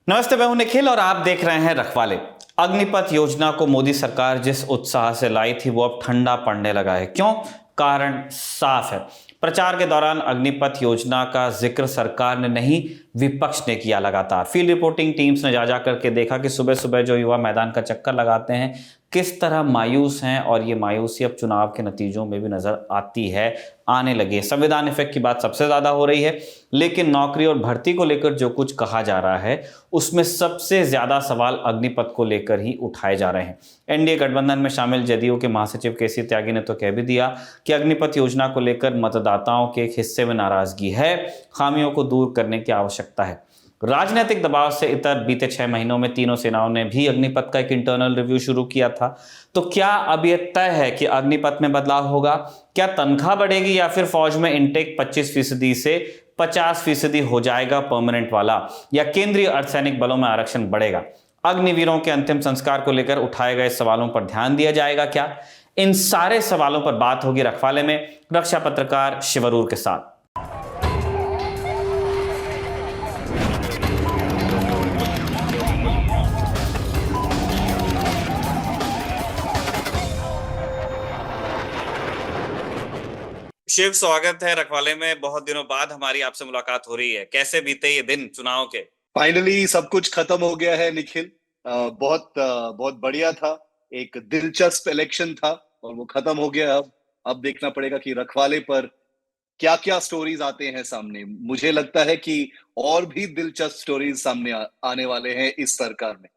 नमस्ते, मैं हूं निखिल और आप देख रहे हैं रखवाले। अग्निपथ योजना को मोदी सरकार जिस उत्साह से लाई थी वो अब ठंडा पड़ने लगा है। क्यों? कारण साफ है। प्रचार के दौरान अग्निपथ योजना का जिक्र सरकार ने नहीं, विपक्ष ने किया। लगातार फील्ड रिपोर्टिंग टीम्स ने जा करके देखा कि सुबह सुबह जो युवा मैदान का चक्कर लगाते हैं किस तरह मायूस हैं, और ये मायूसी अब चुनाव के नतीजों में भी नजर आती है, आने लगी है। संविधान इफेक्ट की बात सबसे ज्यादा हो रही है, लेकिन नौकरी और भर्ती को लेकर जो कुछ कहा जा रहा है उसमें सबसे ज्यादा सवाल अग्निपथ को लेकर ही उठाए जा रहे हैं। एनडीए गठबंधन में शामिल जदयू के महासचिव केसी त्यागी ने तो कह भी दिया कि अग्निपथ योजना को लेकर मतदाताओं के एक हिस्से में नाराजगी है, खामियों को दूर करने की आवश्यकता है। राजनीतिक दबाव से इतर बीते 6 महीनों में तीनों सेनाओं ने भी अग्निपथ का एक इंटरनल रिव्यू शुरू किया था। तो क्या अब यह तय है कि अग्निपथ में बदलाव होगा? क्या तनख्वाह बढ़ेगी या फिर फौज में इनटेक 25% से 50% हो जाएगा परमानेंट वाला, या केंद्रीय अर्धसैनिक बलों में आरक्षण बढ़ेगा? अग्निवीरों के अंतिम संस्कार को लेकर उठाए गए सवालों पर ध्यान दिया जाएगा क्या? इन सारे सवालों पर बात होगी रखवाले में रक्षा पत्रकार शिवरूर के साथ। शिव, स्वागत है रखवाले में। बहुत दिनों बाद हमारी आपसे मुलाकात हो रही है। कैसे बीते ये दिन चुनाव के? फाइनली सब कुछ खत्म हो गया है निखिल। बहुत बढ़िया था। एक दिलचस्प इलेक्शन था और वो खत्म हो गया। अब देखना पड़ेगा कि रखवाले पर क्या क्या स्टोरीज आते हैं सामने। मुझे लगता है कि और भी दिलचस्प स्टोरीज सामने आने वाले हैं इस सरकार में।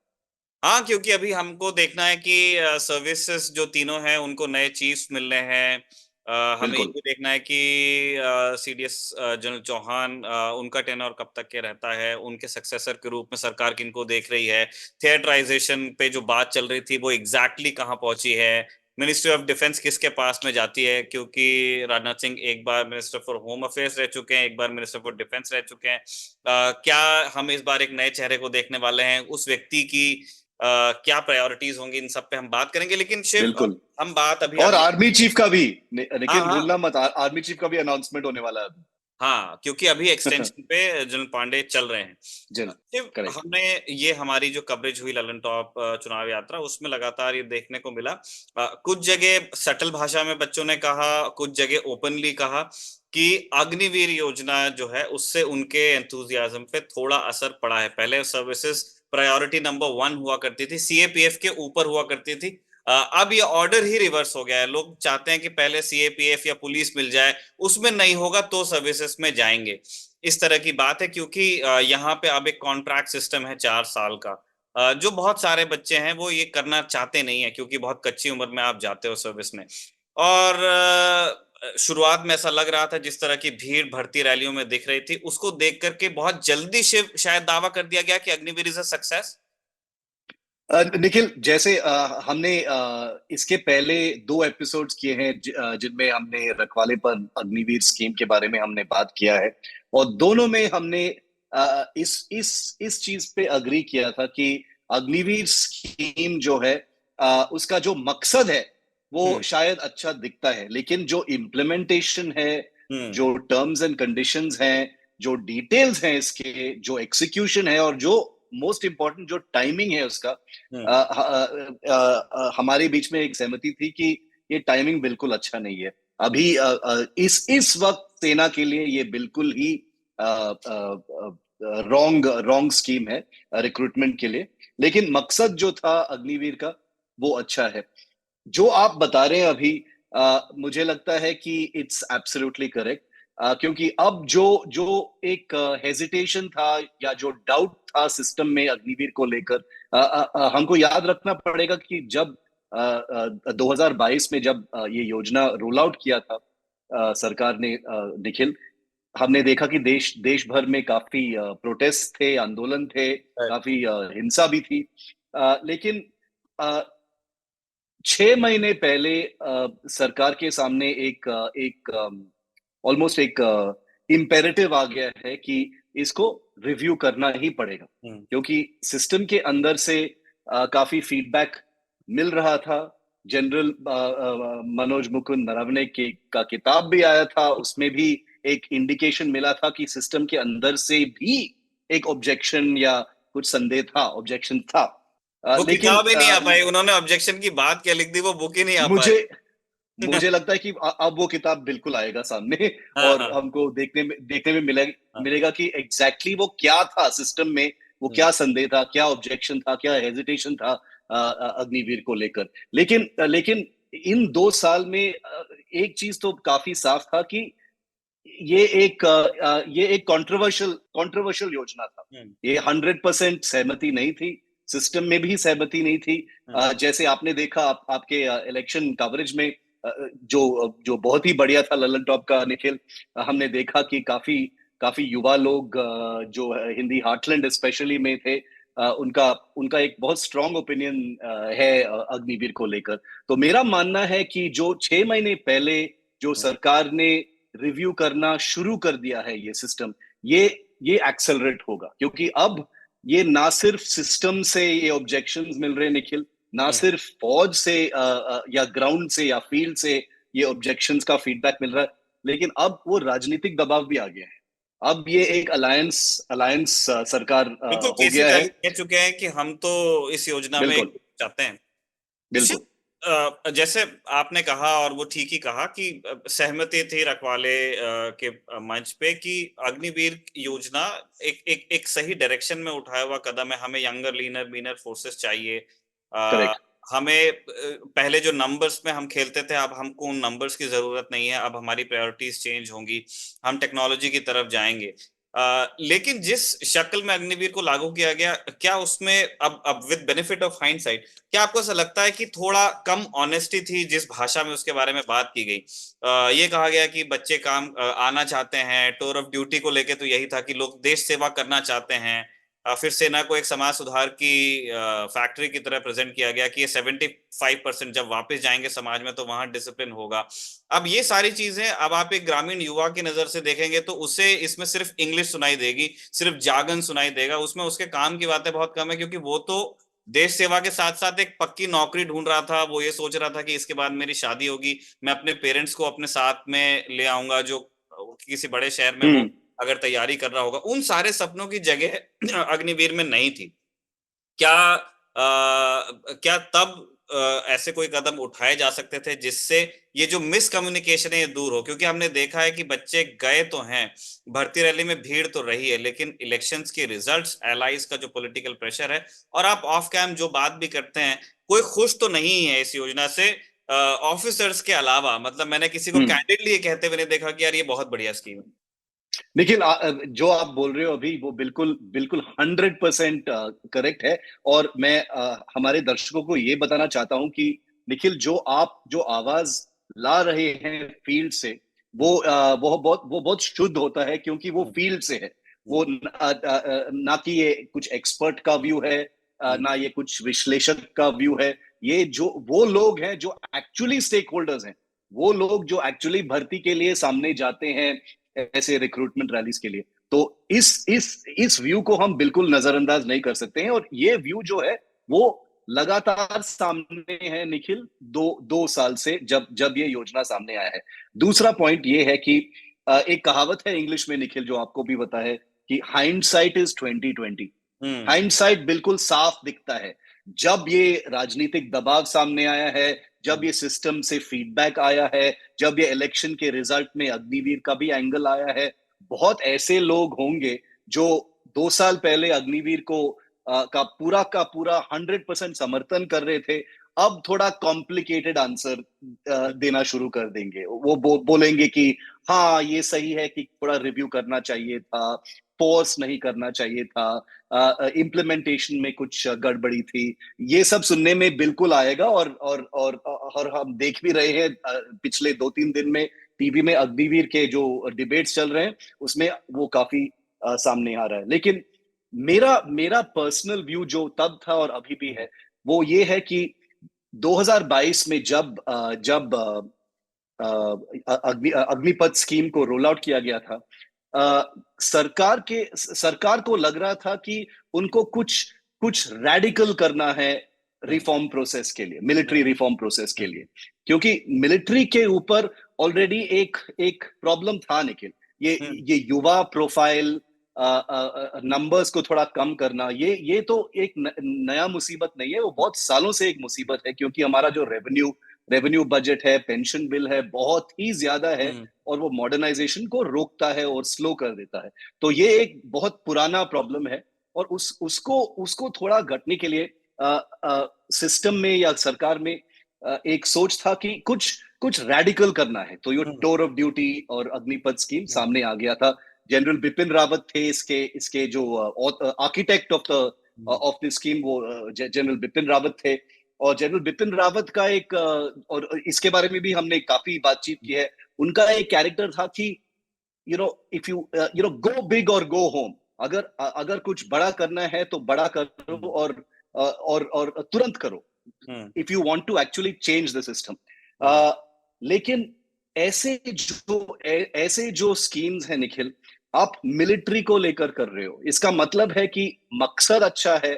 हाँ, क्योंकि अभी हमको देखना है कि सर्विसेज जो तीनों हैं उनको नए चीफ्स मिलने हैं। हमें ये बिल्कुल। भी देखना है कि सीडीएस जनरल चौहान, उनका टेन्योर कब तक के रहता है, उनके सक्सेसर के रूप में सरकार किनको देख रही है। थिएटराइजेशन पे जो बात चल रही थी वो एग्जैक्टली कहाँ पहुंची है। मिनिस्ट्री ऑफ डिफेंस किसके पास में जाती है, क्योंकि राजनाथ सिंह एक बार मिनिस्टर फॉर होम अफेयर्स रह चुके हैं, एक बार मिनिस्टर फॉर डिफेंस रह चुके हैं। क्या हम इस बार एक नए चेहरे को देखने वाले हैं? उस व्यक्ति की क्या प्रायोरिटीज होंगी, इन सब पे हम बात करेंगे। लेकिन शिव, बिल्कुल। हम बात अभी और अगली। आर्मी चीफ का भी हाँ निखिल हाँ। भूलना मत, आर्मी चीफ का भी अनाउंसमेंट होने वाला है अभी। हाँ, क्योंकि अभी एक्सटेंशन पे जनरल पांडे चल रहे हैं। जी। शिव, करेक्ट। हमने ये हमारी जो कवरेज हुई ललन टॉप चुनाव यात्रा, उसमें लगातार ये देखने को मिला, कुछ जगह सटल भाषा में बच्चों ने कहा, कुछ जगह ओपनली कहा कि अग्निवीर योजना जो है उससे उनके एंथुजियाज्म पे थोड़ा असर पड़ा है। पहले सर्विसेज प्रायोरिटी नंबर 1 हुआ करती थी, सीएपीएफ के ऊपर हुआ करती थी। अब ये ऑर्डर ही रिवर्स हो गया है। लोग चाहते हैं कि पहले सीएपीएफ या पुलिस मिल जाए, उसमें नहीं होगा तो सर्विसेज में जाएंगे। इस तरह की बात है, क्योंकि यहाँ पे अब एक कॉन्ट्रैक्ट सिस्टम है 4 साल का। जो बहुत सारे बच्चे हैं वो ये करना चाहते नहीं है, क्योंकि बहुत कच्ची उम्र में आप जाते हो सर्विस में। और शुरुआत में ऐसा लग रहा था, जिस तरह की भीड़ भर्ती रैलियों में दिख रही थी, उसको देख करके बहुत जल्दी शायद दावा कर दिया गया कि Agniveer is a success. Nikhil, जैसे हमने इसके पहले 2 एपिसोड्स किए हैं जिनमें हमने रखवाले पर अग्निवीर स्कीम के बारे में हमने बात किया है। और दोनों में हमने इस चीज पे अग्री किया था कि अग्निवीर स्कीम जो है, उसका जो मकसद है वो हम्म। शायद अच्छा दिखता है, लेकिन जो इम्प्लीमेंटेशन है, हम्म। जो टर्म्स एंड कंडीशंस हैं, जो डिटेल्स हैं इसके, जो एक्सिक्यूशन है, और जो मोस्ट इम्पोर्टेंट जो टाइमिंग है उसका, हम्म। हमारे बीच में एक सहमति थी कि ये टाइमिंग बिल्कुल अच्छा नहीं है। अभी इस वक्त सेना के लिए ये बिल्कुल ही रॉन्ग रॉन्ग स्कीम है रिक्रूटमेंट के लिए। लेकिन मकसद जो था अग्निवीर का वो अच्छा है। जो आप बता रहे हैं अभी, मुझे लगता है कि इट्स एब्सोल्युटली करेक्ट। क्योंकि अब जो जो एक हेजिटेशन था या जो डाउट था सिस्टम में अग्निवीर को लेकर, हमको याद रखना पड़ेगा कि जब 2022 में जब ये योजना रोल आउट किया था सरकार ने, निखिल, हमने देखा कि देश भर में काफी प्रोटेस्ट थे, आंदोलन थे, काफी हिंसा भी थी। लेकिन 6 महीने पहले सरकार के सामने एक ऑलमोस्ट एक इम्पेरेटिव आ गया है कि इसको रिव्यू करना ही पड़ेगा। हम्म। क्योंकि सिस्टम के अंदर से काफी फीडबैक मिल रहा था। जनरल मनोज मुकुंद नरवणे के का किताब भी आया था, उसमें भी एक इंडिकेशन मिला था कि सिस्टम के अंदर से भी एक ऑब्जेक्शन या कुछ संदेह था, ऑब्जेक्शन था। वो लेकिन किताब ही नहीं आ पाई, उन्होंने ऑब्जेक्शन की बात क्या लिख दी, वो बुक ही नहीं आ मुझे पाई। मुझे लगता है कि अब वो किताब बिल्कुल आएगा सामने हाँ और हाँ हमको देखने में हाँ। मिलेगा कि एग्जैक्टली वो क्या था सिस्टम में, वो हम्म, क्या संदेह था, क्या ऑब्जेक्शन था, क्या हेजिटेशन था अग्निवीर को लेकर। लेकिन इन 2 साल में एक चीज तो काफी साफ था कि ये एक कंट्रोवर्शियल योजना था। हम्म, ये 100% सहमति नहीं थी, सिस्टम में भी सहमति नहीं थी। हम्म, जैसे आपने देखा आपके इलेक्शन कवरेज में जो जो बहुत ही बढ़िया था ललन टॉप का निखिल, हमने देखा कि काफी काफी युवा लोग जो हिंदी हार्टलैंड स्पेशली में थे, उनका उनका एक बहुत स्ट्रांग ओपिनियन है अग्निवीर को लेकर। तो मेरा मानना है कि जो 6 महीने पहले जो हम्म, सरकार ने रिव्यू करना शुरू कर दिया है ये सिस्टम, ये ये एक्सेलरेट होगा, क्योंकि अब ये ना सिर्फ सिस्टम से ये ऑब्जेक्शंस मिल रहे हैं निखिल, ना हम्म। सिर्फ फौज से या ग्राउंड से या फील्ड से ये ऑब्जेक्शंस का फीडबैक मिल रहा है, लेकिन अब वो राजनीतिक दबाव भी आ गया है। अब ये एक अलायंस अलायंस सरकार बिल्कुल, हो केसी गया है। त्यागी कह चुके हैं कि हम तो इस योजना में बिल्कुल, चाहते हैं। बिल्कुल। जैसे आपने कहा और वो ठीक ही कहा कि सहमति थी रखवाले के मंच पे कि अग्निवीर योजना एक सही डायरेक्शन में उठाया हुआ कदम है। हमें यंगर लीनर मीनर फोर्सेस चाहिए। अ, करेक्ट। हमें पहले जो नंबर्स में हम खेलते थे, अब हमको उन नंबर्स की जरूरत नहीं है। अब हमारी प्रायोरिटीज चेंज होंगी, हम टेक्नोलॉजी की तरफ जाएंगे। लेकिन जिस शक्ल में अग्निवीर को लागू किया गया, क्या उसमें अब विद बेनिफिट ऑफ हाइंडसाइट, क्या आपको ऐसा लगता है कि थोड़ा कम ऑनेस्टी थी जिस भाषा में उसके बारे में बात की गई? ये कहा गया कि बच्चे काम आना चाहते हैं, टूर ऑफ ड्यूटी को लेके तो यही था कि लोग देश सेवा करना चाहते हैं। फिर सेना को एक समाज सुधार की फैक्ट्री की तरह प्रेजेंट किया गया कि ये 75% जब वापस जाएंगे समाज में तो वहां डिसिप्लिन होगा। अब ये सारी चीजें अब आप एक ग्रामीण युवा की नजर से देखेंगे तो उसे इसमें सिर्फ इंग्लिश सुनाई देगी, सिर्फ जागन सुनाई देगा, उसमें उसके काम की बातें बहुत कम है, क्योंकि वो तो देश सेवा के साथ साथ एक पक्की नौकरी ढूंढ रहा था। वो ये सोच रहा था कि इसके बाद मेरी शादी होगी, मैं अपने पेरेंट्स को अपने साथ में ले आऊंगा, जो किसी बड़े शहर में वो हम्म। अगर तैयारी कर रहा होगा। उन सारे सपनों की जगह अग्निवीर में नहीं थी। क्या क्या तब ऐसे कोई कदम उठाए जा सकते थे जिससे ये जो मिसकम्युनिकेशन है ये दूर हो? क्योंकि हमने देखा है कि बच्चे गए तो हैं, भर्ती रैली में भीड़ तो रही है, लेकिन इलेक्शंस के रिजल्ट्स, एलाइज का जो पॉलिटिकल प्रेशर है, और आप ऑफ कैम जो बात भी करते हैं, कोई खुश तो नहीं है इस योजना से ऑफिसर्स के अलावा। मतलब मैंने किसी को हम्म। कैंडिडली ये कहते हुए नहीं देखा कि यार ये बहुत बढ़िया स्कीम है। निखिल, जो आप बोल रहे हो अभी वो बिल्कुल बिल्कुल 100% करेक्ट है। और मैं हमारे दर्शकों को ये बताना चाहता हूं कि निखिल, जो आवाज ला रहे हैं फील्ड से, हम्म, वो बहुत शुद्ध होता है, क्योंकि वो हम्म, फील्ड से है। हम्म, वो ना कि ये कुछ एक्सपर्ट का व्यू है, हम्म, ना ये कुछ विश्लेषक का व्यू है। ये जो वो लोग हैं जो एक्चुअली स्टेक होल्डर्स हैं, वो लोग जो एक्चुअली भर्ती के लिए सामने जाते हैं ऐसे रिक्रूटमेंट रैलीज के लिए। तो इस व्यू को हम बिल्कुल नजरअंदाज नहीं कर सकते हैं, और ये व्यू जो है वो लगातार सामने है निखिल, 2 साल से, जब जब ये योजना सामने आया है। दूसरा पॉइंट ये है कि एक कहावत है इंग्लिश में निखिल, जो आपको भी पता है, कि हाइंडसाइट इज 2020। हम्म, हाइंडसाइट बिल्कुल साफ दिखता है जब ये राजनीतिक दबाव सामने आया है, जब हम्म, ये सिस्टम से फीडबैक आया है, जब ये इलेक्शन के रिजल्ट में अग्निवीर का भी एंगल आया है। बहुत ऐसे लोग होंगे जो 2 साल पहले अग्निवीर का पूरा 100% समर्थन कर रहे थे, अब थोड़ा कॉम्प्लिकेटेड आंसर देना शुरू कर देंगे। वो बोलेंगे कि हाँ, ये सही है कि थोड़ा रिव्यू करना चाहिए था, फोर्स नहीं करना चाहिए था, इम्प्लीमेंटेशन में कुछ गड़बड़ी थी। ये सब सुनने में बिल्कुल आएगा, और हम देख भी रहे हैं पिछले 2-3 दिन में टीवी में अग्निवीर के जो डिबेट्स चल रहे हैं, उसमें वो काफी सामने आ रहा है। लेकिन मेरा मेरा पर्सनल व्यू जो तब था और अभी भी है, वो ये है कि 2022 में जब अग्निपथ स्कीम को रोल आउट किया गया था, सरकार को लग रहा था कि उनको कुछ कुछ रैडिकल करना है हम्म, रिफॉर्म प्रोसेस के लिए, मिलिट्री हम्म, रिफॉर्म प्रोसेस के हम्म, लिए। क्योंकि मिलिट्री के ऊपर ऑलरेडी एक एक प्रॉब्लम था निखिल। ये हम्म, ये युवा प्रोफाइल, नंबर्स को थोड़ा कम करना, ये तो एक नया मुसीबत नहीं है, वो बहुत सालों से एक मुसीबत है, क्योंकि हमारा जो रेवेन्यू बजट है, पेंशन बिल है, बहुत ही ज्यादा है, हम्म। और वो मॉडर्नाइजेशन को रोकता है और स्लो कर देता है। तो ये एक बहुत पुराना प्रॉब्लम है, और उसको उसको थोड़ा घटने के लिए सिस्टम में या सरकार में एक सोच था कि कुछ कुछ रेडिकल करना है। तो ये हम्म। टूर ऑफ ड्यूटी और अग्निपथ स्कीम हम्म। सामने आ गया था। जनरल बिपिन रावत थे इसके इसके जो architect hmm. Of the scheme, वो जनरल बिपिन रावत थे। और जनरल बिपिन रावत का एक और इसके बारे में भी हमने काफी बातचीत की है। उनका एक कैरेक्टर था कि if you know go big और गो होम। अगर अगर कुछ बड़ा करना है तो बड़ा करो, हम्म। और तुरंत करो, हम्म। If you want to actually change the system. हम्म। लेकिन ऐसे जो स्कीम्स है निखिल, आप मिलिट्री को लेकर कर रहे हो, इसका मतलब है कि मकसद अच्छा है,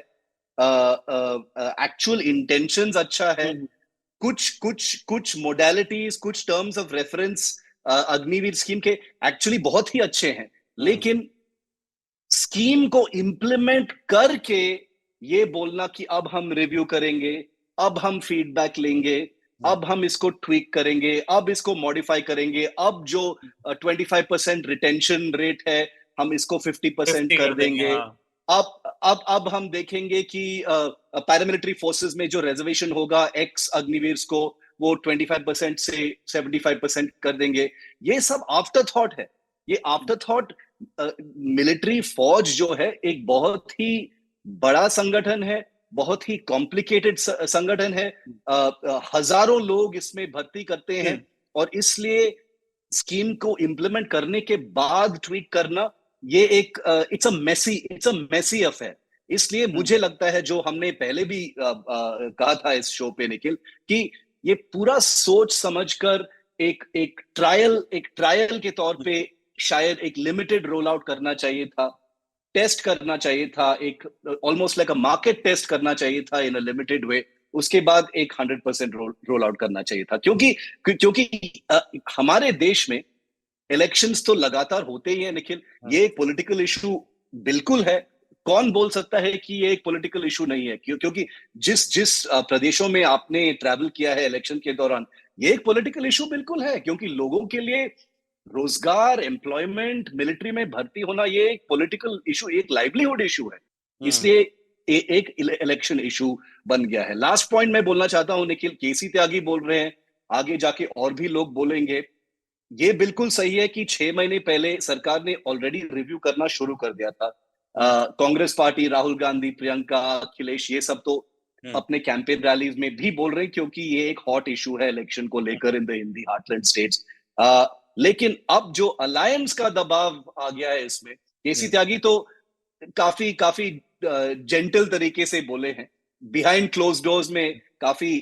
एक्चुअल इंटेंशंस अच्छा है, हम्म। कुछ कुछ कुछ मोडालिटीज, कुछ terms of reference Agniveer scheme के एक्चुअली बहुत ही अच्छे हैं। हम्म। लेकिन स्कीम को इम्प्लीमेंट करके ये बोलना कि अब हम रिव्यू करेंगे, अब हम फीडबैक लेंगे, हम्म। अब हम इसको ट्वीक करेंगे, अब इसको मॉडिफाई करेंगे, अब जो 25% रिटेंशन रेट है हम इसको 50% 50 कर कर देंगे, देंगे। हाँ। अब हम देखेंगे कि पैरामिलिट्री फोर्सेस में जो रिजर्वेशन होगा एक्स अग्निवीर को, वो 25% से 75% कर देंगे। ये सब आफ्टर थॉट है। ये आफ्टर थॉट, मिलिट्री फौज जो है एक बहुत ही बड़ा संगठन है, बहुत ही कॉम्प्लिकेटेड संगठन है। हजारों लोग इसमें भर्ती करते हैं, हम्म। और इसलिए स्कीम को इम्प्लीमेंट करने के बाद ट्वीट करना, ये एक इट्स अ मेसी अफेयर। इसलिए हम्म। मुझे लगता है, जो हमने पहले भी कहा था इस शो पे निखिल, कि ये पूरा सोच समझकर एक ट्रायल के तौर पे शायद एक लिमिटेड रोल आउट करना चाहिए था, टेस्ट करना चाहिए था, एक almost like a market test करना चाहिए था इन अ लिमिटेड वे। उसके बाद एक 100% रोल आउट करना चाहिए था, क्योंकि क्योंकि हमारे देश में इलेक्शंस तो लगातार होते ही है निखिल। हम्म। ये एक पॉलिटिकल इशू बिल्कुल है। कौन बोल सकता है कि ये एक पॉलिटिकल इशू नहीं है? क्योंकि जिस जिस प्रदेशों में आपने ट्रैवल किया है इलेक्शन के दौरान, ये एक पॉलिटिकल इशू बिल्कुल है, क्योंकि लोगों के लिए रोजगार, एम्प्लॉयमेंट, मिलिट्री में भर्ती होना, ये एक पॉलिटिकल इशू, एक लाइवलीहुड इशू है। हम्म। इसलिए एक इलेक्शन इशू बन गया है। लास्ट पॉइंट मैं बोलना चाहता हूं निखिल, केसी त्यागी बोल रहे हैं, आगे जाके और भी लोग बोलेंगे। ये बिल्कुल सही है कि 6 महीने पहले सरकार ने ऑलरेडी रिव्यू करना शुरू कर दिया था। हम्म। कांग्रेस पार्टी, राहुल गांधी, प्रियंका, अखिलेश, ये सब तो हम्म। अपने कैंपेन रैलीज में भी बोल रहे हैं, क्योंकि ये एक हॉट इशू है इलेक्शन को लेकर इन द हार्टलैंड स्टेट्स। लेकिन अब जो अलायंस का दबाव आ गया है इसमें, केसी हम्म। त्यागी तो काफी काफी जेंटल तरीके से बोले हैं, बिहाइंड क्लोज डोर्स में काफी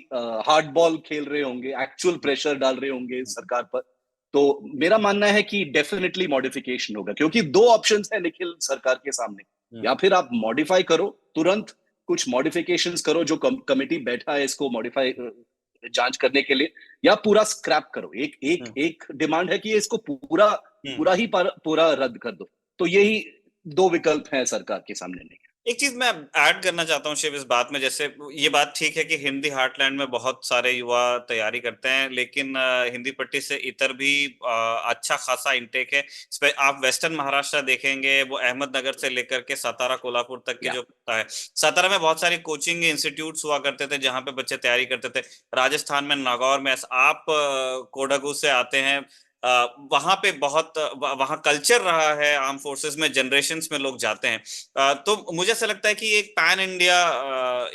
हार्ड बॉल खेल रहे होंगे, एक्चुअल प्रेशर डाल रहे होंगे सरकार पर। तो मेरा मानना है कि डेफिनेटली मॉडिफिकेशन होगा, क्योंकि दो ऑप्शंस है निखिल सरकार के सामने। हम्म। या फिर आप मॉडिफाई करो, तुरंत कुछ मॉडिफिकेशंस करो, जो कमिटी बैठा है इसको मॉडिफाई जांच करने के लिए, या पूरा स्क्रैप करो। एक एक हम्म। एक डिमांड है कि इसको पूरा हम्म। पूरा ही पूरा रद्द कर दो। तो यही दो विकल्प हैं सरकार के सामने। नहीं, एक चीज मैं ऐड करना चाहता हूँ शिव इस बात में। जैसे ये बात ठीक है कि हिंदी हार्टलैंड में बहुत सारे युवा तैयारी करते हैं, लेकिन हिंदी पट्टी से इतर भी अच्छा खासा इंटेक है। आप वेस्टर्न महाराष्ट्र देखेंगे, वो अहमदनगर से लेकर के सतारा कोल्हापुर तक की या जो है। सतारा में बहुत सारी कोचिंग इंस्टीट्यूट्स हुआ करते थे जहाँ पे बच्चे तैयारी करते थे। राजस्थान में नागौर में, आप कोडागू से आते हैं, वहां पे बहुत वहां कल्चर रहा है, आर्म फोर्सेस में जनरेशन्स में लोग जाते हैं। तो मुझे ऐसा लगता है कि ये एक पैन इंडिया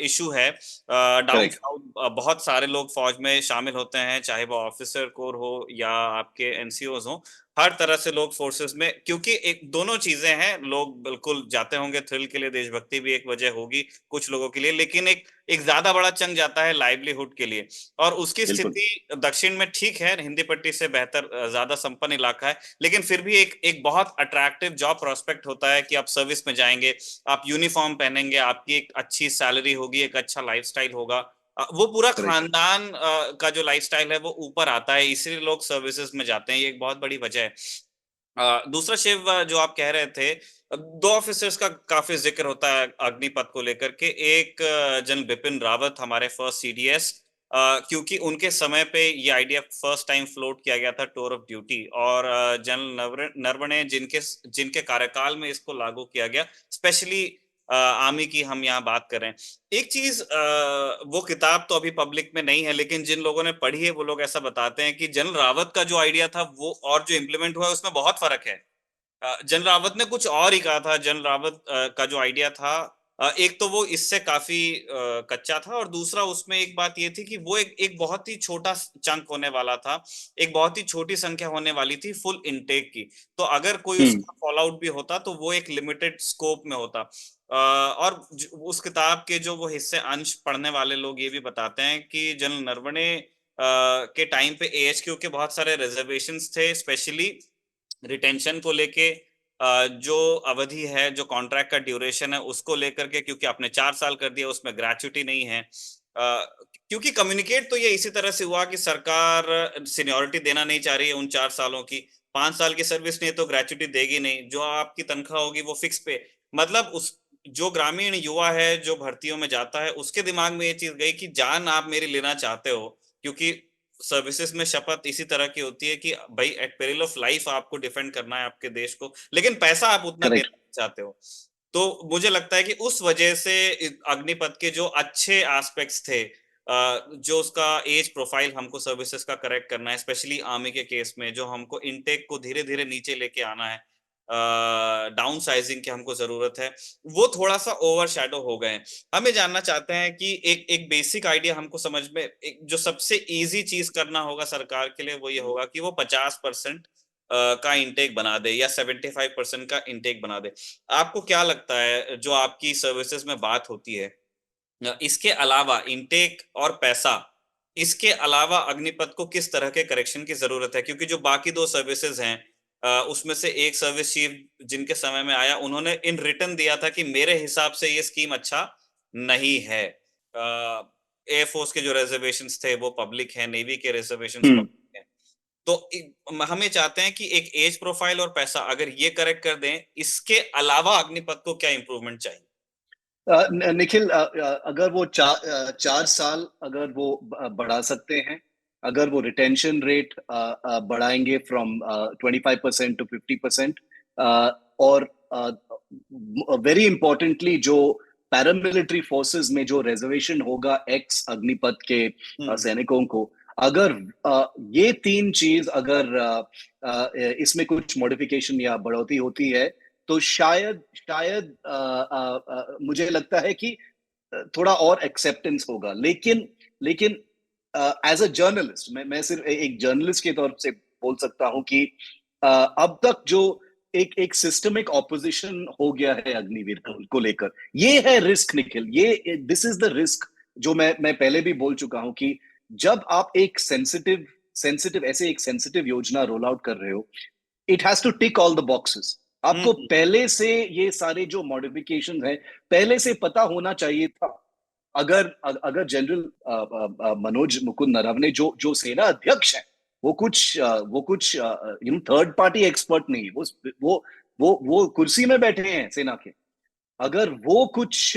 इशू है। Down correct. साउथ बहुत सारे लोग फौज में शामिल होते हैं, चाहे वो ऑफिसर कोर हो या आपके एनसीओज हो। हर तरह से लोग फोर्सेस में, क्योंकि एक दोनों चीजें हैं, लोग बिल्कुल जाते होंगे थ्रिल के लिए, देशभक्ति भी एक वजह होगी कुछ लोगों के लिए, लेकिन एक एक ज्यादा बड़ा चंग जाता है लाइवलीहुड के लिए। और उसकी बिल्कुल। स्थिति दक्षिण में ठीक है, हिंदी पट्टी से बेहतर, ज्यादा संपन्न इलाका है, लेकिन फिर भी एक एक बहुत अट्रैक्टिव जॉब प्रोस्पेक्ट होता है कि आप सर्विस में जाएंगे, आप यूनिफॉर्म पहनेंगे, आपकी एक अच्छी सैलरी होगी, एक अच्छा लाइफस्टाइल होगा। वो पूरा करेक्ट। खानदान का जो लाइफस्टाइल है वो ऊपर आता है, इसीलिए लोग सर्विसेज में जाते हैं, ये एक बहुत बड़ी वजह है। दूसरा शिव, जो आप कह रहे थे दो ऑफिसर्स का काफी जिक्र होता है अग्निपथ को लेकर के। एक जनरल बिपिन रावत, हमारे फर्स्ट सीडीएस, क्योंकि उनके समय पे ये आइडिया फर्स्ट टाइम फ्लोट किया गया था, टूर ऑफ ड्यूटी, और जनरल नरवणे जिनके जिनके कार्यकाल में इसको लागू किया गया, स्पेशली आर्मी की हम यहाँ बात करें। एक चीज, वो किताब तो अभी पब्लिक में नहीं है, लेकिन जिन लोगों ने पढ़ी है वो लोग ऐसा बताते हैं कि जनरल रावत का जो आइडिया था वो और जो इम्प्लीमेंट हुआ है उसमें बहुत फर्क है। जनरल रावत ने कुछ और ही कहा था। जनरल रावत का जो आइडिया था, एक तो वो इससे काफी कच्चा था, और दूसरा उसमें एक बात ये थी कि वो एक बहुत ही छोटा चंक होने वाला था, एक बहुत ही छोटी संख्या होने वाली थी फुल इनटेक की। तो अगर कोई हम्म। उसका फॉल आउट भी होता तो वो एक लिमिटेड स्कोप में होता। और उस किताब के जो वो हिस्से अंश पढ़ने वाले लोग ये भी बताते हैं कि जनरल नरवणे के टाइम पे एएचक्यू के बहुत सारे रिजर्वेशंस थे, स्पेशली रिटेंशन को लेके, जो अवधि है, जो कॉन्ट्रैक्ट का ड्यूरेशन है उसको लेकर के, क्योंकि आपने 4 साल कर दिया, उसमें ग्रेच्युटी नहीं है। क्योंकि कम्युनिकेट तो ये इसी तरह से हुआ कि सरकार सीनियोरिटी देना नहीं चाह रही है उन 4 सालों की। 5 साल की सर्विस नहीं तो ग्रेच्युटी देगी नहीं, जो आपकी तनख्वाह होगी वो फिक्स पे। मतलब उस जो ग्रामीण युवा है जो भर्तियों में जाता है, उसके दिमाग में ये चीज गई कि जान आप मेरी लेना चाहते हो, क्योंकि सर्विसेज में शपथ इसी तरह की होती है कि भाई एट पेरिल ऑफ लाइफ आपको डिफेंड करना है आपके देश को, लेकिन पैसा आप उतना देना करेक्ट। नहीं चाहते हो। तो मुझे लगता है कि उस वजह से अग्निपथ के जो अच्छे एस्पेक्ट्स थे, जो उसका एज प्रोफाइल हमको सर्विसेज का करेक्ट करना है, स्पेशली आर्मी के केस में जो हमको इनटेक को धीरे धीरे नीचे लेके आना है, डाउन साइजिंग की हमको जरूरत है, वो थोड़ा सा ओवर शैडो हो गए हैं। हम ये जानना चाहते हैं कि एक एक बेसिक आइडिया हमको समझ में, एक जो सबसे इजी चीज करना होगा सरकार के लिए वो ये होगा कि वो 50% का इंटेक बना दे, या 75% का इंटेक बना दे। आपको क्या लगता है, जो आपकी सर्विसेज में बात होती है, इसके अलावा इंटेक और पैसा, इसके अलावा अग्निपथ को किस तरह के करेक्शन की जरूरत है? क्योंकि जो बाकी दो सर्विसेज हैं, उसमें से एक सर्विस चीफ जिनके समय में आया, उन्होंने इन रिटर्न दिया था कि मेरे हिसाब से ये स्कीम अच्छा नहीं है। एयरफोर्स के जो रिजर्वेशंस थे वो पब्लिक है, नेवी के रिजर्वेशंस हम्म। पब्लिक है। तो हम ये चाहते हैं कि एक एज प्रोफाइल और पैसा अगर ये करेक्ट कर दें, इसके अलावा अग्निपथ को क्या इंप्रूवमेंट चाहिए? निखिल, अगर वो 4 साल अगर वो बढ़ा सकते हैं, अगर वो रिटेंशन रेट बढ़ाएंगे फ्रॉम 25% टू 50%, और वेरी इंपॉर्टेंटली जो पैरामिलिट्री फोर्सेस में जो रिजर्वेशन होगा एक्स अग्निपथ के हम्म। सैनिकों को, अगर ये तीन चीज अगर इसमें कुछ मॉडिफिकेशन या बढ़ोतरी होती है, तो शायद शायद मुझे लगता है कि थोड़ा और एक्सेप्टेंस होगा। लेकिन लेकिन एज अ जर्नलिस्ट, मैं सिर्फ एक जर्नलिस्ट के तौर से बोल सकता हूं कि अब तक जो एक एक सिस्टमिक ऑपोजिशन हो गया है अग्निवीर को लेकर, ये है रिस्क निखिल। ये दिस इज द रिस्क जो मैं पहले भी बोल चुका हूं कि जब आप एक सेंसिटिव सेंसिटिव ऐसे एक सेंसिटिव योजना रोल आउट कर रहे हो, it has to tick all the boxes. आपको हम्म। पहले से ये सारे जो मॉडिफिकेशन है पहले से पता होना चाहिए था। अगर अगर जनरल मनोज मुकुंद नरवणे जो जो सेना अध्यक्ष है, वो कुछ थर्ड पार्टी एक्सपर्ट नहीं है। वो कुर्सी में बैठे हैं सेना के। अगर वो कुछ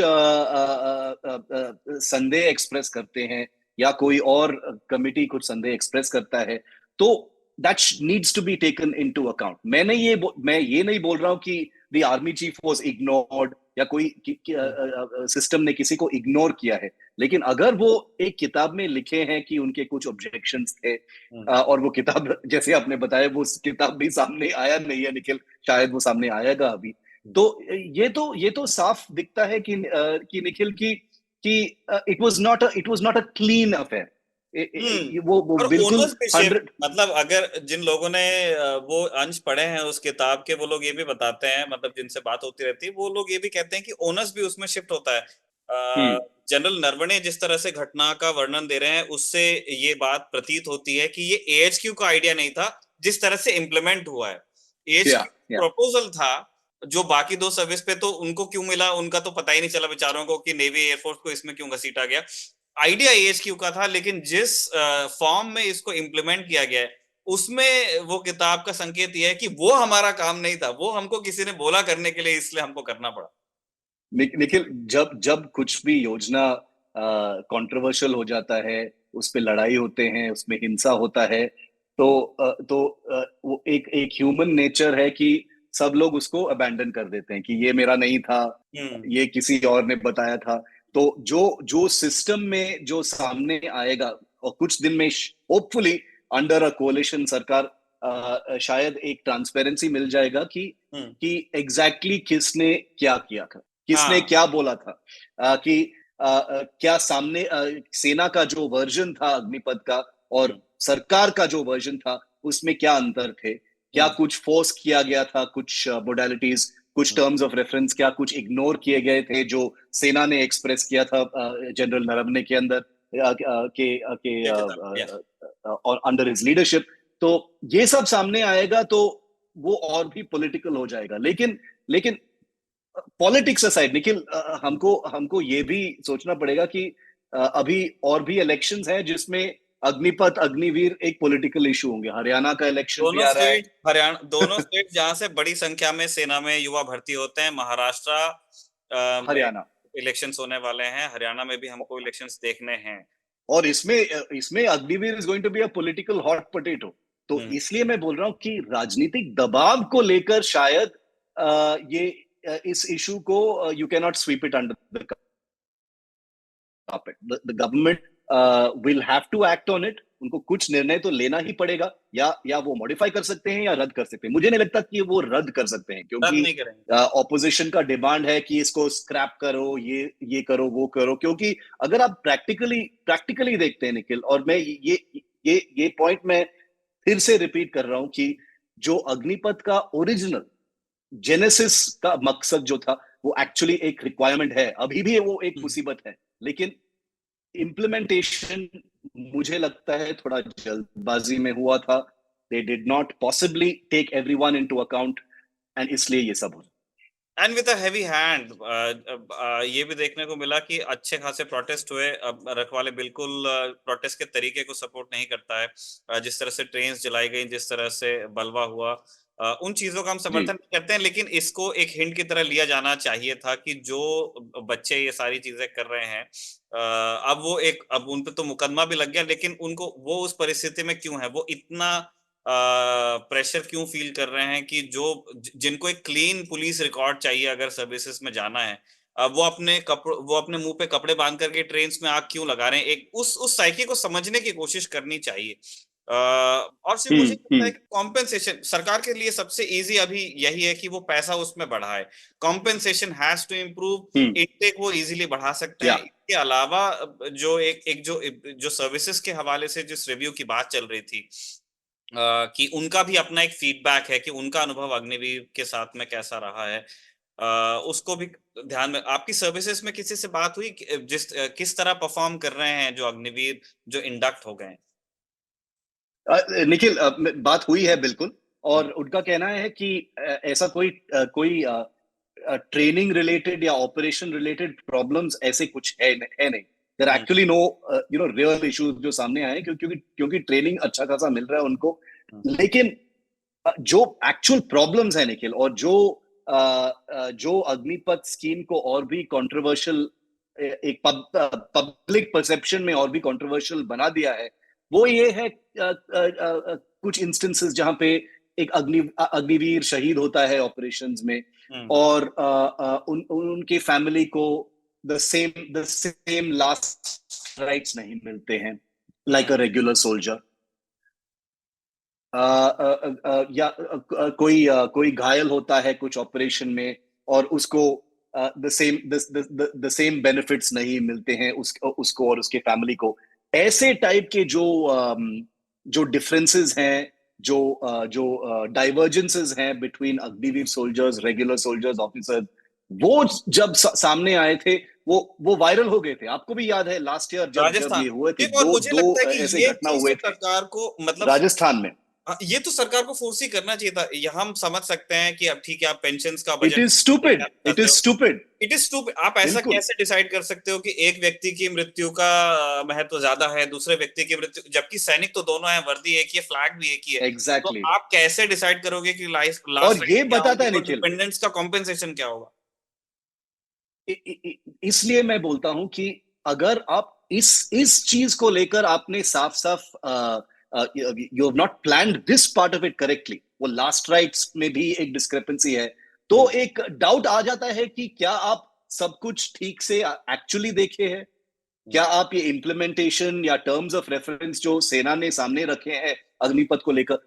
संदेह एक्सप्रेस करते हैं, या कोई और कमिटी कुछ संदेह एक्सप्रेस करता है, तो that needs to be taken into account. मैं ये नहीं बोल रहा हूं कि the army chief was ignored, या कोई सिस्टम ने किसी को इग्नोर किया है। लेकिन अगर वो एक किताब में लिखे हैं कि उनके कुछ ऑब्जेक्शंस थे, हम्म। और वो किताब जैसे आपने बताया वो किताब भी सामने आया नहीं है निखिल, शायद वो सामने आएगा अभी। तो ये तो साफ दिखता है कि निखिल कि it was not a clean hmm. Affair. वो और बिल्कुल ओनर्स भी शिफ्ट, 100। मतलब अगर जिन लोगों ने वो अंश पढ़े हैं उस किताब के, वो लोग ये भी बताते हैं, मतलब जिनसे बात होती रहती है, वो लोग ये भी कहते हैं कि ओनर्स भी उसमें शिफ्ट होता है। हम्म। जनरल नरवणे जिस तरह से घटना का वर्णन दे रहे हैं, उससे ये बात प्रतीत होती है कि ये एएचक्यू का आइडिया नहीं था जिस तरह से इम्प्लीमेंट हुआ है। या एएचक्यू या प्रपोजल था, जो बाकी दो सर्विस पे तो उनको क्यों मिला उनका तो पता ही नहीं चला बेचारों को, कि नेवी एयरफोर्स को इसमें क्यों घसीटा गया। आइडिया एएचक्यू का था, लेकिन जिस फॉर्म में इसको इम्प्लीमेंट किया गया है, उसमें वो किताब का संकेत ये है कि वो हमारा काम नहीं था, वो हमको किसी ने बोला करने के लिए, इसलिए हमको करना पड़ा। निखिल, जब जब कुछ भी योजना कंट्रोवर्शियल हो जाता है, उस पे लड़ाई होते हैं, उसमें हिंसा होता है, वो एक एक ह्यूमन नेचर है कि सब लोग उसको अबैंडन कर देते हैं कि ये मेरा नहीं था, हम्म। ये किसी और ने बताया था। तो जो जो सिस्टम में जो सामने आएगा, और कुछ दिन में होपफुली अंडर अ कोalition सरकार, शायद एक ट्रांसपेरेंसी मिल जाएगा हम्म। कि एग्जैक्टली किसने क्या किया था, किसने हाँ। क्या बोला था, कि क्या सामने सेना का जो वर्जन था अग्निपथ का और हम्म। सरकार का जो वर्जन था, उसमें क्या अंतर थे, क्या हम्म। कुछ फोर्स किया गया था, कुछ मोडालिटीज, कुछ टर्म्स ऑफ रेफरेंस, क्या कुछ इग्नोर किए गए थे जो सेना ने एक्सप्रेस किया था जनरल नरवणे के अंदर, ये किताब, यस। और अंडर हिज लीडरशिप। तो ये सब सामने आएगा तो वो और भी पॉलिटिकल हो जाएगा। लेकिन लेकिन पॉलिटिक्स असाइड निखिल, हमको हमको ये भी सोचना पड़ेगा कि अभी और भी इलेक्शंस हैं जिसमें अग्निपथ अग्निवीर एक पॉलिटिकल इशू होंगे। हरियाणा का इलेक्शन भी दोनों आ रहा है। स्टेट, हरियाणा, दोनों स्टेट जहां से बड़ी संख्या में सेना में युवा भर्ती होते हैं, महाराष्ट्र में हरियाणा। इलेक्शंस होने वाले हैं, हरियाणा में भी हमको इलेक्शंस देखने हैं। और इसमें इसमें Agniveer is going to be a political hot potato. तो हम्म। इसलिए मैं बोल रहा हूं कि राजनीतिक दबाव को लेकर शायद इस इशू को you can not sweep it under the carpet. The government will have to act on it. उनको कुछ निर्णय तो लेना ही पड़ेगा, या वो मॉडिफाई कर सकते हैं या रद्द कर सकते हैं। मुझे नहीं लगता कि वो रद्द कर सकते हैं, रद्द क्योंकि नहीं करेंगे। ऑपोजिशन का डिमांड है कि इसको स्क्रैप करो, ये करो, वो करो। क्योंकि अगर आप प्रैक्टिकली प्रैक्टिकली देखते हैं निखिल, और मैं ये पॉइंट मैं फिर से रिपीट कर रहा हूं कि जो अग्निपथ का ओरिजिनल जेनेसिस का मकसद जो था, वो एक्चुअली एक रिक्वायरमेंट है, अभी भी वो एक मुसीबत है। लेकिन इम्प्लीमेंटेशन मुझे लगता है थोड़ा जल्दबाजी में हुआ था। They did not possibly take everyone into account, and इसलिए ये सब हो। And with a heavy hand, ये भी देखने को मिला कि अच्छे खासे प्रोटेस्ट हुए। अब रखवाले बिल्कुल प्रोटेस्ट के तरीके को सपोर्ट नहीं करता है। जिस तरह से ट्रेन्स जलाई गई, जिस तरह से बलवा हुआ, उन चीजों का हम जी। समर्थन नहीं करते हैं, लेकिन इसको एक हिंट की तरह लिया जाना चाहिए था कि जो बच्चे ये सारी चीजें कर रहे हैं, अब वो एक, अब उन पे तो मुकदमा भी लग गया, लेकिन उनको वो उस परिस्थिति में क्यों है, वो इतना प्रेशर क्यों फील कर रहे हैं कि जो जिनको एक क्लीन पुलिस रिकॉर्ड चाहिए अगर सर्विसेज में जाना है, वो अपने मुंह पे कपड़े बांध करके ट्रेन्स में आग क्यों लगा रहे हैं। एक उस साइकी को समझने की कोशिश करनी चाहिए। और सिर्फ मुझे लगता है हम्म। कि कॉम्पेंसेशन सरकार के लिए सबसे इजी अभी यही है कि वो पैसा उसमें बढ़ाए। Compensation has to improve. Hmm. Intake वो इजीली बढ़ा सकते हैं। या इसके अलावा जो एक जो सर्विसेज के हवाले से जिस रिव्यू की बात चल रही थी, कि उनका भी अपना एक फीडबैक है कि उनका अनुभव अग्निवीर के साथ में कैसा रहा है, उसको भी ध्यान में। आपकी सर्विसेज में किसी से बात हुई किस तरह परफॉर्म कर रहे हैं जो अग्निवीर जो इंडक्ट हो गए हैं? निखिल, बात हुई है बिल्कुल। हम्म। और उनका कहना है कि ऐसा कोई ट्रेनिंग रिलेटेड या ऑपरेशन रिलेटेड प्रॉब्लम्स ऐसे कुछ है नहीं। There hmm. Actually no real issues जो सामने आए, क्योंकि ट्रेनिंग अच्छा खासा मिल रहा है उनको। हम्म। लेकिन जो एक्चुअल प्रॉब्लम्स है निखिल, और जो अग्निपथ स्कीम को और भी कंट्रोवर्शियल, एक पब्लिक परसेप्शन में और भी कंट्रोवर्शियल बना दिया है, वो ये है कुछ इंस्टेंसेस जहां पे एक अग्निवीर शहीद होता है ऑपरेशंस में, हम्म। और उनके फैमिली को द सेम लास्ट राइट्स नहीं मिलते हैं लाइक अ हम्म। Regular soldier. या कोई घायल होता है कुछ ऑपरेशन में, और उसको द सेम बेनिफिट्स नहीं मिलते हैं उसको और उसके फैमिली को। ऐसे टाइप के जो डिफरेंसेस हैं, जो डाइवर्जेंसेस हैं between Agniveer soldiers, regular soldiers, officers, वो जब सामने आए थे, वो वायरल हो गए थे। आपको भी याद है लास्ट ईयर जब राजस्थान। ये हुए थे, ठीक, और दो मुझे दो लगता है कि ऐसे ये घटना चीज हुए तो थे सरकार को मतलब राजस्थान में। ये तो सरकार को फोर्स ही करना चाहिए था। ये हम समझ सकते हैं कि अब ठीक है, आप पेंशन्स का it budget is stupid, it is stupid. It is stupid. आप ऐसा बिल्कुल। कैसे डिसाइड कर सकते हो कि एक व्यक्ति की मृत्यु का महत्व ज्यादा है दूसरे व्यक्ति की मृत्यु, जबकि सैनिक तो दोनों हैं, वर्दी एक ही है, फ्लैग भी एक ही है। तो एग्जैक्टली। आप कैसे डिसाइड करोगे कि लास्ट और राइट ये क्या बताता होगी है और निखिल, डिपेंडेंट्स का कॉम्पेंसेशन क्या होगा? इसलिए मैं बोलता हूं कि अगर आप इस चीज को लेकर आपने साफ साफ you have not planned this part of it correctly, वो लास्ट राइट्स में भी एक डिस्क्रिपेंसी है, तो एक डाउट आ जाता है कि क्या आप सब कुछ ठीक से एक्चुअली देखे हैं, क्या आप ये इम्प्लीमेंटेशन या टर्म्स ऑफ रेफरेंस जो सेना ने सामने रखे हैं अग्निपथ को लेकर,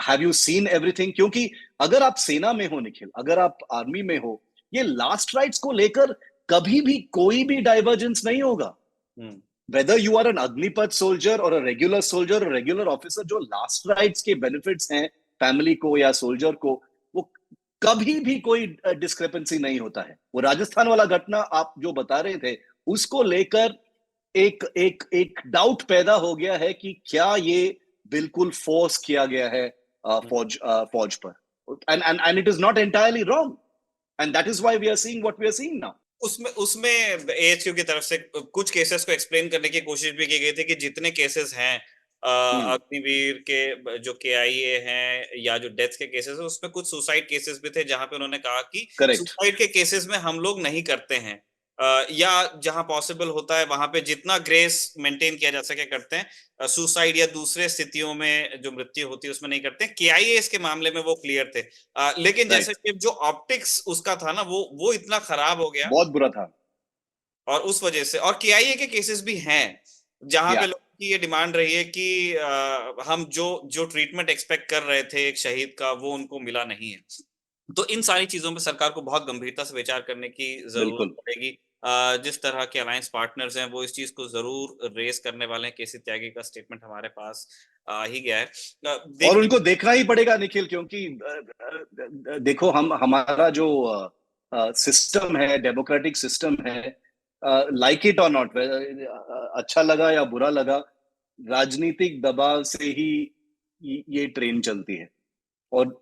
हैव यू सीन एवरीथिंग? क्योंकि अगर आप सेना में हो निखिल, अगर आप आर्मी में हो, ये लास्ट राइट्स को लेकर कभी भी कोई भी डाइवर्जेंस नहीं होगा। हम्म। Whether you are an Agnipath soldier और अ रेगुलर सोल्जर और रेगुलर ऑफिसर, जो लास्ट राइट्स के बेनिफिट्स हैं फैमिली को या सोल्जर को, वो कभी भी कोई डिस्क्रिपेंसी नहीं होता है। वो राजस्थान वाला घटना आप जो बता रहे थे, उसको लेकर एक एक एक डाउट पैदा हो गया है कि क्या ये बिल्कुल फोर्स किया गया है फौज पर, and it is not entirely wrong, and that is why we are seeing what we are seeing now. उसमें उसमें एएचक्यू की तरफ से कुछ केसेस को एक्सप्लेन करने की कोशिश भी की गई थी कि जितने केसेस हैं अग्निवीर के जो केआईए हैं या जो डेथ के केसेस हैं, उसमें कुछ सुसाइड केसेस भी थे जहां पे उन्होंने कहा कि करेक्ट। सुसाइड के केसेस में हम लोग नहीं करते हैं, या जहां पॉसिबल होता है वहां पे जितना ग्रेस मेंटेन किया जा सके करते हैं, सुसाइड या दूसरे स्थितियों में जो मृत्यु होती है उसमें नहीं करते। केआईए इसके मामले में वो क्लियर थे, लेकिन जैसे राइट। कि जो ऑप्टिक्स उसका था ना, वो इतना खराब हो गया, बहुत बुरा था। और उस वजह से, और केआईए के केसेस भी हैं जहां या पे लोगों की ये डिमांड रही है कि हम जो जो ट्रीटमेंट एक्सपेक्ट कर रहे थे एक शहीद का, वो उनको मिला नहीं है। तो इन सारी चीजों पे सरकार को बहुत गंभीरता से विचार करने की जरूरत बिल्कुल। पड़ेगी। जिस तरह के अलायंस पार्टनर्स हैं वो इस चीज को जरूर रेस करने वाले हैं। केसी त्यागी का स्टेटमेंट हमारे पास आ ही गया है। और देखते उनको देखना ही पड़ेगा निखिल, क्योंकि देखो, हम हमारा जो सिस्टम है, डेमोक्रेटिक सिस्टम है, लाइक इट और नॉट, अच्छा लगा या बुरा लगा, राजनीतिक दबाव से ही ये ट्रेन चलती है, और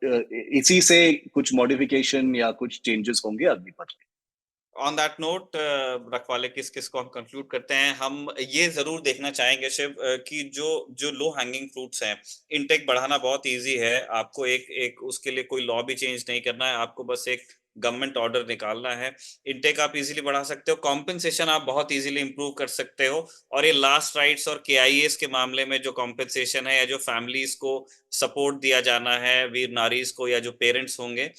इसी से कुछ मॉडिफिकेशन या कुछ चेंजेस होंगे अग्निपथ में। ऑन दैट नोट, रखवाले किस किस को हम कंक्लूड करते हैं, हम ये जरूर देखना चाहेंगे शिव, कि जो जो लो हैंगिंग फ्रूट्स हैं, इनटेक बढ़ाना बहुत इजी है। आपको एक एक उसके लिए कोई लॉ भी चेंज नहीं करना है, आपको बस एक गवर्नमेंट ऑर्डर निकालना है। इनटेक आप इजीली बढ़ा सकते हो, कॉम्पेंसेशन आप बहुत इजीली इंप्रूव कर सकते हो, और ये लास्ट राइट्स और केआईएस के मामले में जो कॉम्पेंसेशन है या जो फैमिलीज को सपोर्ट दिया जाना है, वीर नारीज को या जो पेरेंट्स होंगे,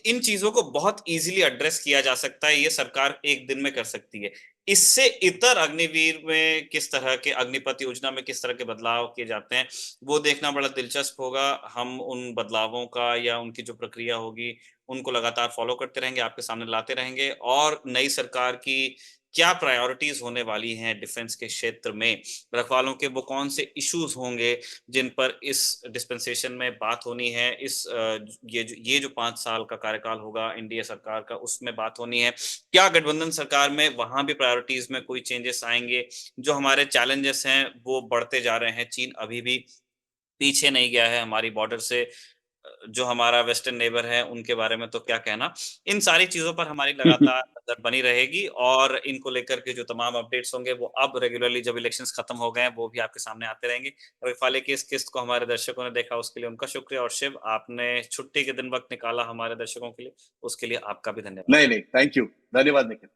इन चीजों को बहुत इजीली एड्रेस किया जा सकता है। ये सरकार एक दिन में कर सकती है। इससे इतर अग्निवीर में किस तरह के, अग्निपथ योजना में किस तरह के बदलाव किए जाते हैं, वो देखना बड़ा दिलचस्प होगा। हम उन बदलावों का या उनकी जो प्रक्रिया होगी उनको लगातार फॉलो करते रहेंगे, आपके सामने लाते रहेंगे, और नई सरकार की क्या प्रायोरिटीज होने वाली हैं डिफेंस के क्षेत्र में, रखवालों के वो कौन से इश्यूज होंगे जिन पर इस डिस्पेंसेशन में बात होनी है, इस ये जो 5 साल का कार्यकाल होगा एनडीए सरकार का, उसमें बात होनी है। क्या गठबंधन सरकार में वहां भी प्रायोरिटीज में कोई चेंजेस आएंगे? जो हमारे चैलेंजेस हैं वो बढ़ते जा रहे हैं, चीन अभी भी पीछे नहीं गया है हमारी बॉर्डर से, जो हमारा वेस्टर्न नेबर है उनके बारे में तो क्या कहना। इन सारी चीजों पर हमारी लगातार नजर बनी रहेगी, और इनको लेकर के जो तमाम अपडेट्स होंगे वो अब रेगुलरली, जब इलेक्शंस खत्म हो गए हैं, वो भी आपके सामने आते रहेंगे। रफाले की इस किस्त को हमारे दर्शकों ने देखा, उसके लिए उनका शुक्रिया, और शिव, आपने छुट्टी के दिन वक्त निकाला हमारे दर्शकों के लिए, उसके लिए आपका भी धन्यवाद। नहीं नहीं, थैंक यू, धन्यवाद निखिल।